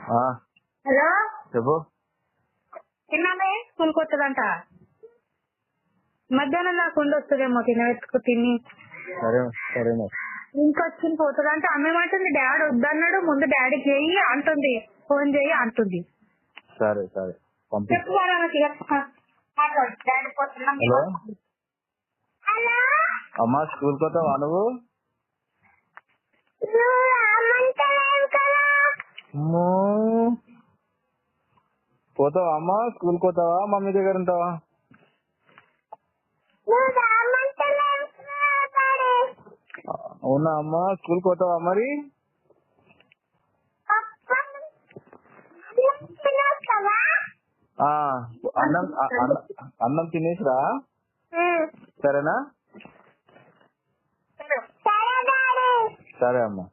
Hello చెప్పు. తిన్నామే స్కూల్కి వస్తుందంట. మధ్యాహ్నం దాకా ఉండి వస్తుందేమో తినవెత్తుకు తిని. సరే సరే ఇంకొచ్చి పోతుందంటే అమ్మేమంటుంది డాడీ వద్దన్నాడు, ముందు డాడీ చేయి అంటుంది, ఫోన్ చేయి అంటుంది. సరే సరే పంపి. చెప్పు డాడీ పోతున్నాం. హలో అమ్మా, స్కూల్ పోతావా నువ్వు? పోతావా అమ్మా? స్కూల్ పోతావా? మమ్మీ దగ్గర ఉంటావా? అవునా అమ్మా, స్కూల్ పోతావా మరి? అన్నం అన్నం తినేసిరా, సరేనా? సరే అమ్మా.